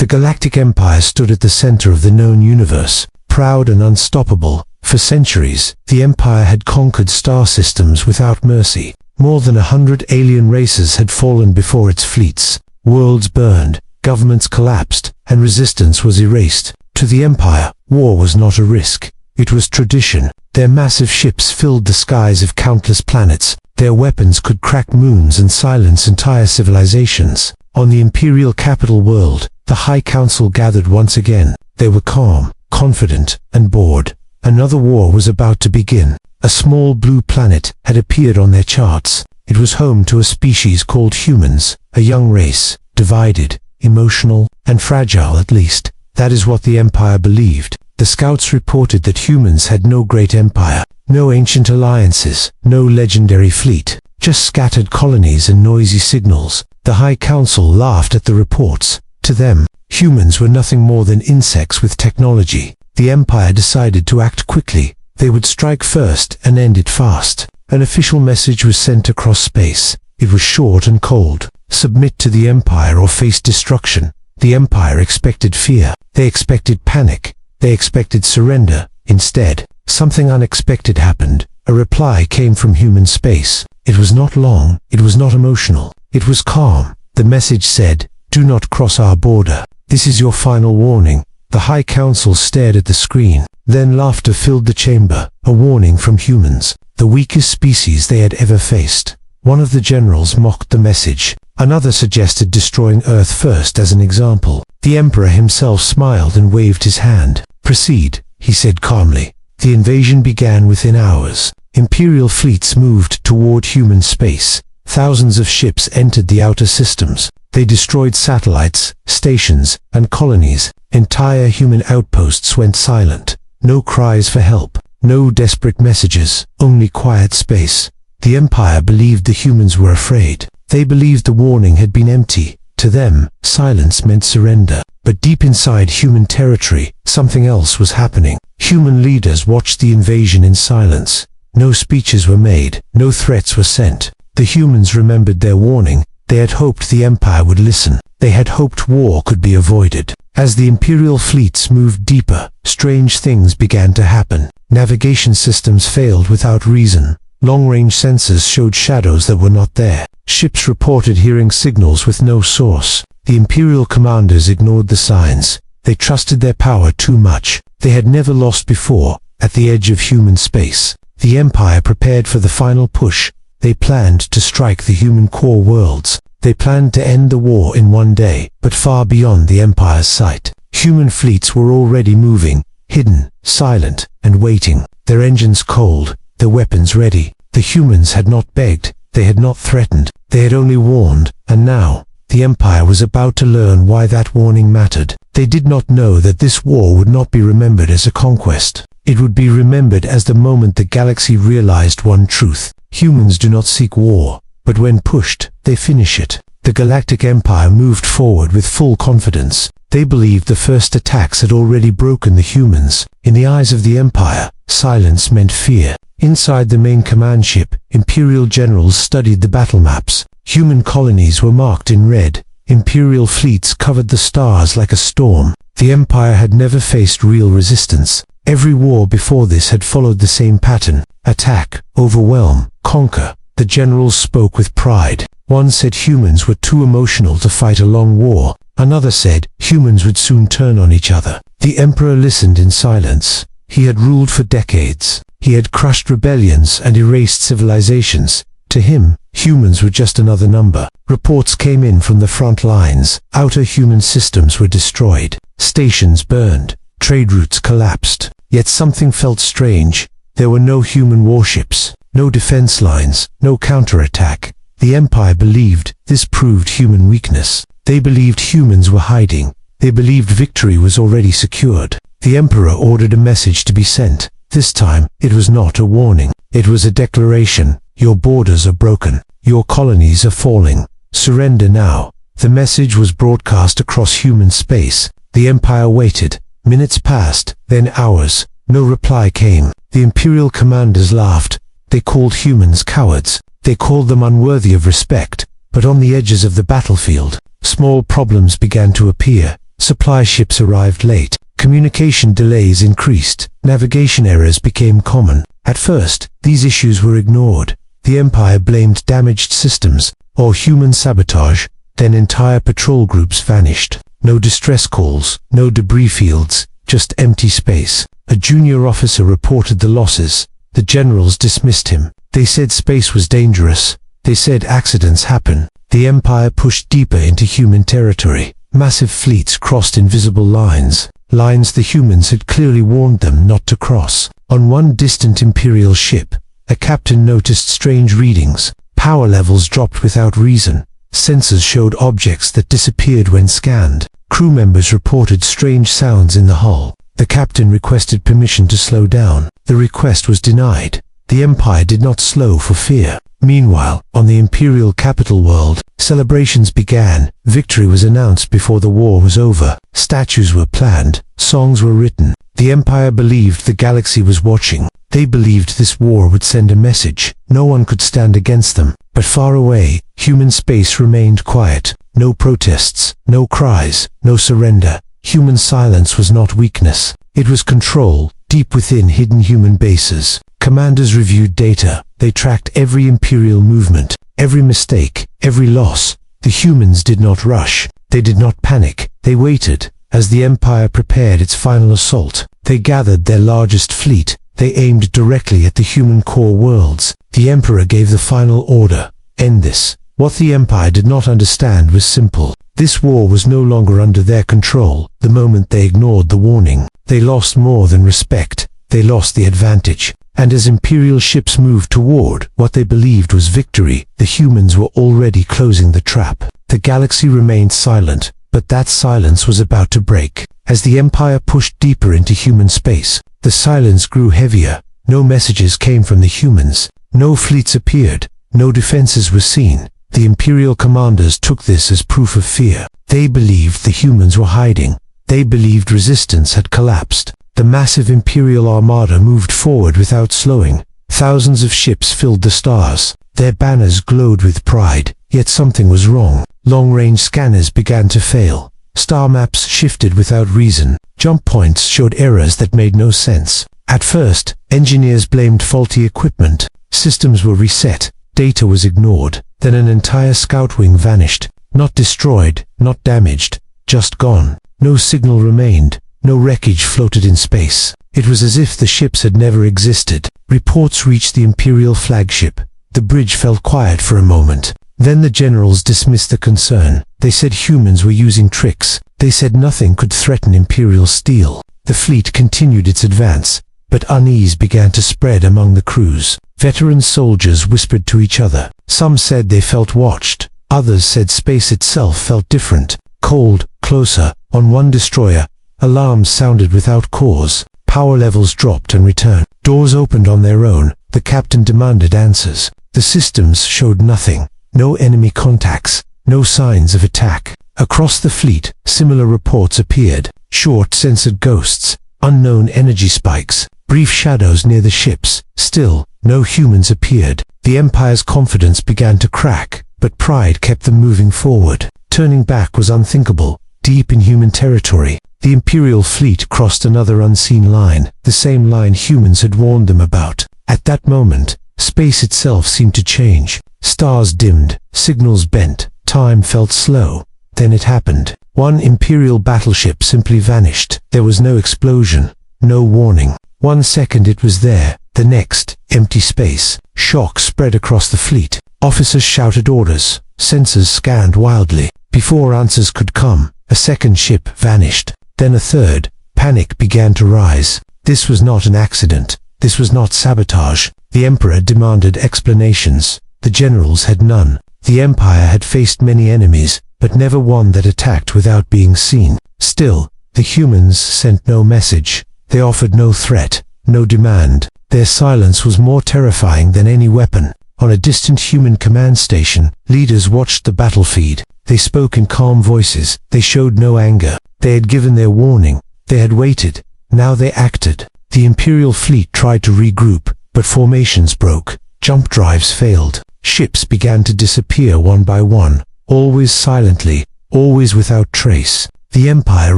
The Galactic Empire stood at the center of the known universe, proud and unstoppable. For centuries, the Empire had conquered star systems without mercy. More than 100 alien races had fallen before its fleets. Worlds burned, governments collapsed, and resistance was erased. To the Empire, war was not a risk. It was tradition. Their massive ships filled the skies of countless planets. Their weapons could crack moons and silence entire civilizations. On the Imperial capital world, the High Council gathered once again. They were calm, confident, and bored. Another war was about to begin. A small blue planet had appeared on their charts. It was home to a species called humans, a young race, divided, emotional, and fragile at least. That is what the Empire believed. The scouts reported that humans had no great empire, no ancient alliances, no legendary fleet, just scattered colonies and noisy signals. The High Council laughed at the reports. To them, humans were nothing more than insects with technology. The Empire decided to act quickly. They would strike first and end it fast. An official message was sent across space. It was short and cold. Submit to the Empire or face destruction. The Empire expected fear. They expected panic. They expected surrender. Instead, something unexpected happened. A reply came from human space. It was not long. It was not emotional. It was calm. The message said, "Do not cross our border. This is your final warning." The High Council stared at the screen. Then laughter filled the chamber. A warning from humans, the weakest species they had ever faced. One of the generals mocked the message. Another suggested destroying Earth first as an example. The Emperor himself smiled and waved his hand. "Proceed," he said calmly. The invasion began within hours. Imperial fleets moved toward human space. Thousands of ships entered the outer systems. They destroyed satellites, stations, and colonies. Entire human outposts went silent. No cries for help, no desperate messages, only quiet space. The Empire believed the humans were afraid. They believed the warning had been empty. To them, silence meant surrender. But deep inside human territory, something else was happening. Human leaders watched the invasion in silence. No speeches were made, no threats were sent. The humans remembered their warning. They had hoped the Empire would listen. They had hoped war could be avoided. As the Imperial fleets moved deeper, strange things began to happen. Navigation systems failed without reason. Long-range sensors showed shadows that were not there. Ships reported hearing signals with no source. The Imperial commanders ignored the signs. They trusted their power too much. They had never lost before. At the edge of human space, the Empire prepared for the final push. They planned to strike the human core worlds. They planned to end the war in one day, but far beyond the Empire's sight. Human fleets were already moving, hidden, silent, and waiting. Their engines cold, their weapons ready. The humans had not begged, they had not threatened, they had only warned, and now, the Empire was about to learn why that warning mattered. They did not know that this war would not be remembered as a conquest. It would be remembered as the moment the galaxy realized one truth. Humans do not seek war, but when pushed, they finish it. The Galactic Empire moved forward with full confidence. They believed the first attacks had already broken the humans. In the eyes of the Empire, silence meant fear. Inside the main command ship, Imperial generals studied the battle maps. Human colonies were marked in red. Imperial fleets covered the stars like a storm. The Empire had never faced real resistance. Every war before this had followed the same pattern. Attack, overwhelm, conquer. The generals spoke with pride. One said humans were too emotional to fight a long war. Another said humans would soon turn on each other. The Emperor listened in silence. He had ruled for decades. He had crushed rebellions and erased civilizations. To him, humans were just another number. Reports came in from the front lines. Outer human systems were destroyed. Stations burned. Trade routes collapsed. Yet something felt strange. There were no human warships, no defense lines, no counterattack. The Empire believed this proved human weakness. They believed humans were hiding. They believed victory was already secured. The Emperor ordered a message to be sent. This time, it was not a warning. It was a declaration. Your borders are broken. Your colonies are falling. Surrender now. The message was broadcast across human space. The Empire waited. Minutes passed, then hours. No reply came. The Imperial commanders laughed. They called humans cowards. They called them unworthy of respect. But on the edges of the battlefield, small problems began to appear. Supply ships arrived late. Communication delays increased. Navigation errors became common. At first, these issues were ignored. The Empire blamed damaged systems or human sabotage. Then entire patrol groups vanished. No distress calls, no debris fields, just empty space. A junior officer reported the losses. The generals dismissed him. They said space was dangerous. They said accidents happen. The Empire pushed deeper into human territory. Massive fleets crossed invisible lines. Lines the humans had clearly warned them not to cross. On one distant Imperial ship, a captain noticed strange readings. Power levels dropped without reason. Sensors showed objects that disappeared when scanned. Crew members reported strange sounds in the hull. The captain requested permission to slow down. The request was denied. The Empire did not slow for fear. Meanwhile, on the Imperial capital world, celebrations began. Victory was announced before the war was over. Statues were planned. Songs were written. The Empire believed the galaxy was watching. They believed this war would send a message. No one could stand against them. But far away, human space remained quiet. No protests, no cries, no surrender. Human silence was not weakness. It was control, deep within hidden human bases. Commanders reviewed data. They tracked every Imperial movement, every mistake, every loss. The humans did not rush. They did not panic. They waited. As the Empire prepared its final assault, they gathered their largest fleet. They aimed directly at the human core worlds. The Emperor gave the final order: end this. What the Empire did not understand was simple. This war was no longer under their control. The moment they ignored the warning, they lost more than respect. They lost the advantage. And as Imperial ships moved toward what they believed was victory, the humans were already closing the trap. The galaxy remained silent, but that silence was about to break. As the Empire pushed deeper into human space, the silence grew heavier. No messages came from the humans. No fleets appeared. No defenses were seen. The Imperial commanders took this as proof of fear. They believed the humans were hiding. They believed resistance had collapsed. The massive Imperial armada moved forward without slowing. Thousands of ships filled the stars. Their banners glowed with pride. Yet something was wrong. Long-range scanners began to fail. Star maps shifted without reason. Jump points showed errors that made no sense. At first, engineers blamed faulty equipment. Systems were reset. Data was ignored. Then an entire scout wing vanished. Not destroyed, not damaged, just gone. No signal remained. No wreckage floated in space. It was as if the ships had never existed. Reports reached the Imperial flagship. The bridge fell quiet for a moment. Then the generals dismissed the concern. They said humans were using tricks. They said nothing could threaten Imperial steel. The fleet continued its advance, but unease began to spread among the crews. Veteran soldiers whispered to each other. Some said they felt watched. Others said space itself felt different. Cold, closer. On one destroyer, alarms sounded without cause. Power levels dropped and returned. Doors opened on their own. The captain demanded answers. The systems showed nothing. No enemy contacts. No signs of attack. Across the fleet, similar reports appeared. Short, censored ghosts. Unknown energy spikes. Brief shadows near the ships. Still, no humans appeared. The Empire's confidence began to crack, but pride kept them moving forward. Turning back was unthinkable. Deep in human territory, the Imperial fleet crossed another unseen line, the same line humans had warned them about. At that moment, space itself seemed to change. Stars dimmed, signals bent, time felt slow. Then it happened. One Imperial battleship simply vanished. There was no explosion, no warning. 1 second it was there, the next, empty space. Shock spread across the fleet. Officers shouted orders. Sensors scanned wildly. Before answers could come, a second ship vanished. Then a third. Panic began to rise. This was not an accident. This was not sabotage. The Emperor demanded explanations. The generals had none. The Empire had faced many enemies, but never one that attacked without being seen. Still, the humans sent no message. They offered no threat, no demand. Their silence was more terrifying than any weapon. On a distant human command station, leaders watched the battlefield. They spoke in calm voices. They showed no anger. They had given their warning. They had waited. Now they acted. The Imperial fleet tried to regroup, but formations broke. Jump drives failed. Ships began to disappear one by one, always silently, always without trace. The Empire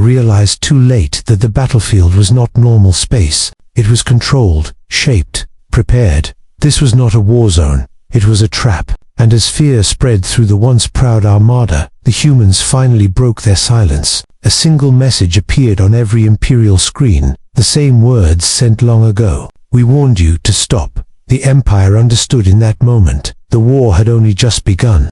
realized too late that the battlefield was not normal space. It was controlled, shaped, prepared. This was not a war zone. It was a trap. And as fear spread through the once proud armada, the humans finally broke their silence. A single message appeared on every Imperial screen, the same words sent long ago. "We warned you to stop." The Empire understood in that moment. The war had only just begun.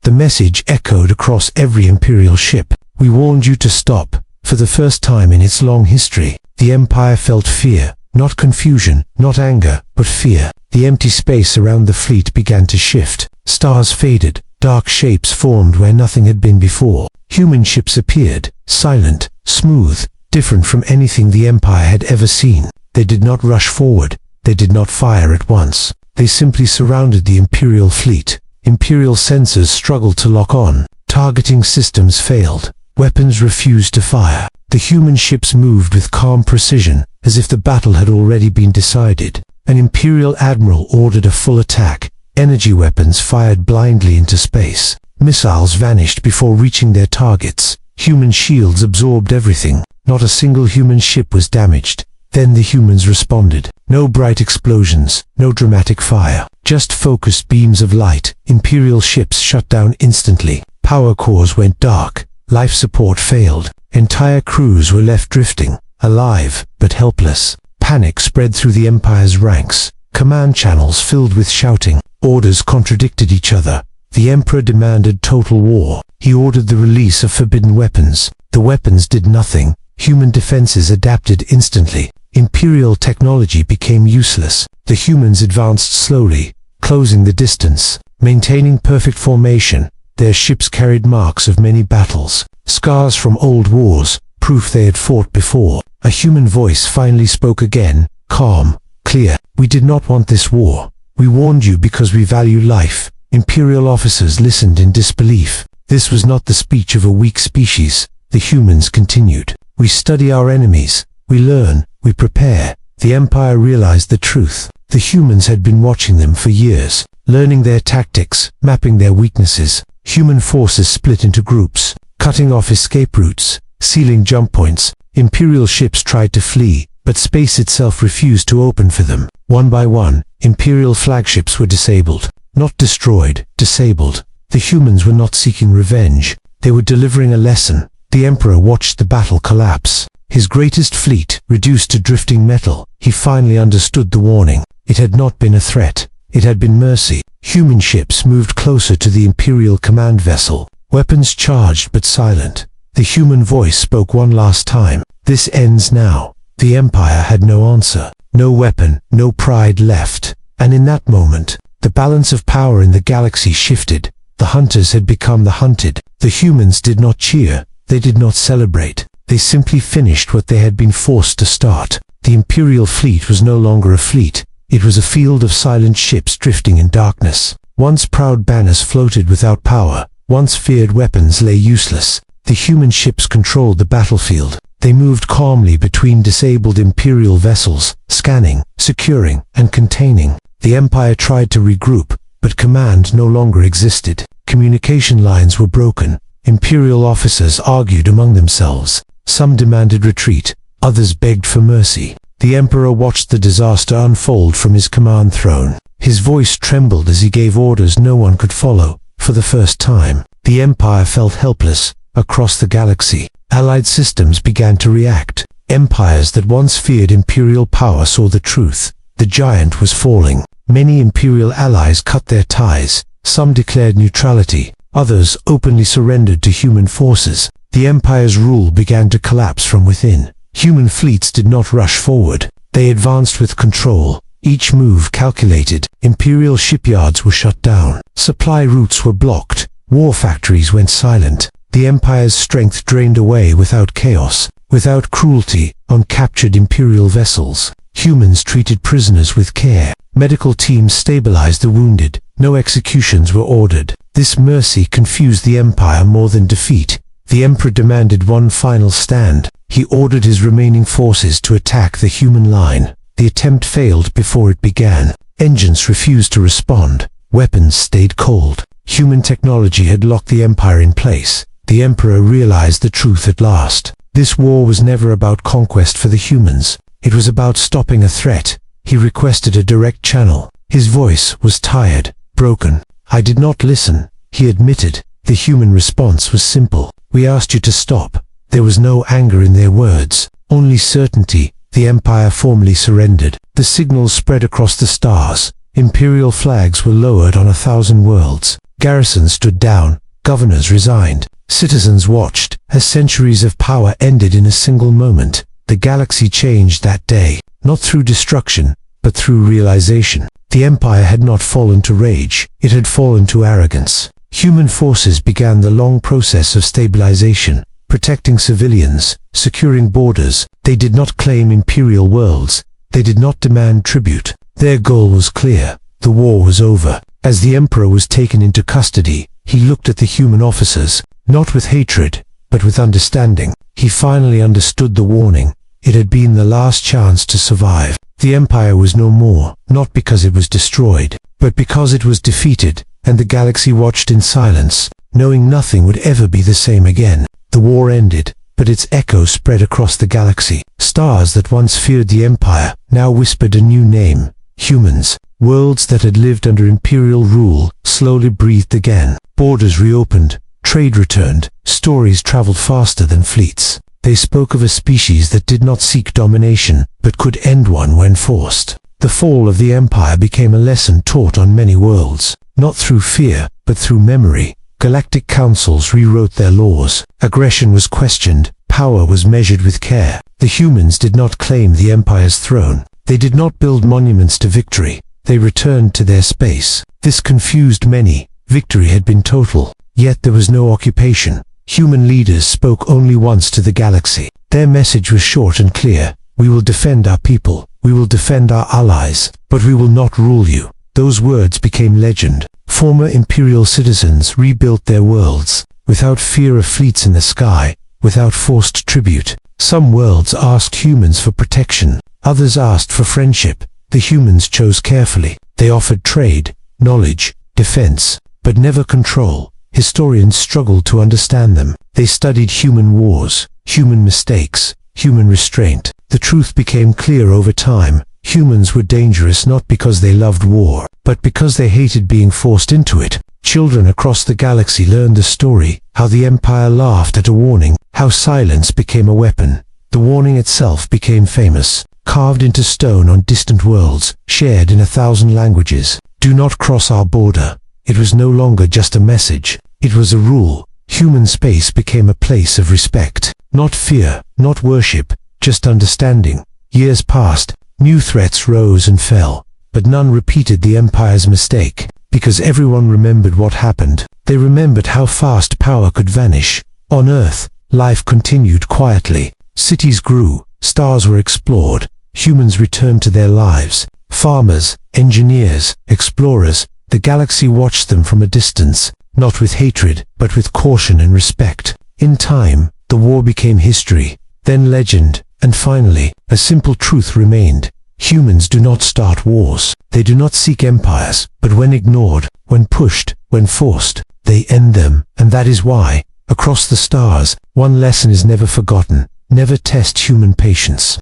The message echoed across every Imperial ship. "We warned you to stop." For the first time in its long history, the Empire felt fear. Not confusion, not anger, but fear. The empty space around the fleet began to shift. Stars faded, dark shapes formed where nothing had been before. Human ships appeared, silent, smooth, different from anything the Empire had ever seen. They did not rush forward. They did not fire at once. They simply surrounded the Imperial fleet. Imperial sensors struggled to lock on. Targeting systems failed. Weapons refused to fire. The human ships moved with calm precision, as if the battle had already been decided. An Imperial admiral ordered a full attack. Energy weapons fired blindly into space. Missiles vanished before reaching their targets. Human shields absorbed everything. Not a single human ship was damaged. Then the humans responded. No bright explosions, no dramatic fire. Just focused beams of light. Imperial ships shut down instantly. Power cores went dark. Life support failed. Entire crews were left drifting, alive but helpless. Panic spread through the Empire's ranks. Command channels filled with shouting. Orders contradicted each other. The Emperor demanded total war. He ordered the release of forbidden weapons. The weapons did nothing. Human defenses adapted instantly. Imperial technology became useless. The humans advanced slowly, closing the distance, maintaining perfect formation. Their ships carried marks of many battles, scars from old wars, proof they had fought before. A human voice finally spoke again, calm, clear. "We did not want this war. We warned you because we value life." Imperial officers listened in disbelief. This was not the speech of a weak species. The humans continued. "We study our enemies. We learn. We prepare." The Empire realized the truth. The humans had been watching them for years, learning their tactics, mapping their weaknesses. Human forces split into groups, cutting off escape routes, sealing jump points. Imperial ships tried to flee, but space itself refused to open for them. One by one, Imperial flagships were disabled. Not destroyed, disabled. The humans were not seeking revenge. They were delivering a lesson. The Emperor watched the battle collapse. His greatest fleet reduced to drifting metal. He finally understood the warning. It had not been a threat. It had been mercy. Human ships moved closer to the Imperial command vessel. Weapons charged but silent. The human voice spoke one last time. "This ends now." The Empire had no answer. No weapon, no pride left. And in that moment, the balance of power in the galaxy shifted. The hunters had become the hunted. The humans did not cheer. They did not celebrate. They simply finished what they had been forced to start. The Imperial fleet was no longer a fleet. It was a field of silent ships drifting in darkness. Once proud banners floated without power. Once feared weapons lay useless. The human ships controlled the battlefield. They moved calmly between disabled Imperial vessels, scanning, securing, and containing. The Empire tried to regroup, but command no longer existed. Communication lines were broken. Imperial officers argued among themselves. Some demanded retreat, others begged for mercy. The Emperor watched the disaster unfold from his command throne. His voice trembled as he gave orders no one could follow. For the first time, the Empire felt helpless. Across the galaxy, Allied systems began to react. Empires that once feared Imperial power saw the truth. The giant was falling. Many Imperial allies cut their ties. Some declared neutrality. Others openly surrendered to human forces. The Empire's rule began to collapse from within. Human fleets did not rush forward. They advanced with control. Each move calculated. Imperial shipyards were shut down. Supply routes were blocked. War factories went silent. The Empire's strength drained away without chaos, without cruelty, on captured Imperial vessels. Humans treated prisoners with care. Medical teams stabilized the wounded. No executions were ordered. This mercy confused the Empire more than defeat. The Emperor demanded one final stand. He ordered his remaining forces to attack the human line. The attempt failed before it began. Engines refused to respond. Weapons stayed cold. Human technology had locked the Empire in place. the Emperor realized the truth at last. This war was never about conquest for the humans. It was about stopping a threat. He requested a direct channel. His voice was tired, broken. "I did not listen," he admitted. The human response was simple. "We asked you to stop." There was no anger in their words, only certainty. The Empire formally surrendered. The signals spread across the stars. Imperial flags were lowered on 1,000 worlds. Garrisons stood down. Governors resigned. Citizens watched as centuries of power ended in a single moment. The galaxy changed that day, not through destruction, but through realization. The Empire had not fallen to rage. It had fallen to arrogance. Human forces began the long process of stabilization, protecting civilians, securing borders. They did not claim imperial worlds. They did not demand tribute. Their goal was clear. The war was over. As the Emperor was taken into custody, he looked at the human officers, not with hatred, but with understanding. He finally understood the warning. It had been the last chance to survive. The Empire was no more, not because it was destroyed, but because it was defeated, and the galaxy watched in silence, knowing nothing would ever be the same again. The war ended, but its echo spread across the galaxy. Stars that once feared the Empire now whispered a new name: humans. Worlds that had lived under imperial rule slowly breathed again. Borders reopened, trade returned, stories traveled faster than fleets. They spoke of a species that did not seek domination, but could end one when forced. The fall of the Empire became a lesson taught on many worlds, not through fear, but through memory. Galactic councils rewrote their laws. Aggression was questioned. Power was measured with care. The humans did not claim the Empire's throne. They did not build monuments to victory. They returned to their space. This confused many. Victory had been total, yet there was no occupation. Human leaders spoke only once to the galaxy. Their message was short and clear: "We will defend our people. We will defend our allies, but we will not rule you." Those words became legend. Former imperial citizens rebuilt their worlds, without fear of fleets in the sky, without forced tribute. Some worlds asked humans for protection. Others asked for friendship. The humans chose carefully. They offered trade, knowledge, defense, but never control. Historians struggled to understand them. They studied human wars, human mistakes, human restraint. The truth became clear over time. Humans were dangerous not because they loved war, but because they hated being forced into it. Children across the galaxy learned the story, how the Empire laughed at a warning, how silence became a weapon. The warning itself became famous, carved into stone on distant worlds, shared in 1,000 languages. "Do not cross our border." It was no longer just a message. It was a rule. Human space became a place of respect. Not fear, not worship, just understanding. Years passed. New threats rose and fell. But none repeated the Empire's mistake, because everyone remembered what happened. They remembered how fast power could vanish. On Earth, life continued quietly. Cities grew. Stars were explored. Humans returned to their lives. Farmers, engineers, explorers. The galaxy watched them from a distance, not with hatred, but with caution and respect. In time, the war became history, then legend, and finally, a simple truth remained. Humans do not start wars. They do not seek empires, but when ignored, when pushed, when forced, they end them. And that is why, across the stars, one lesson is never forgotten: never test human patience.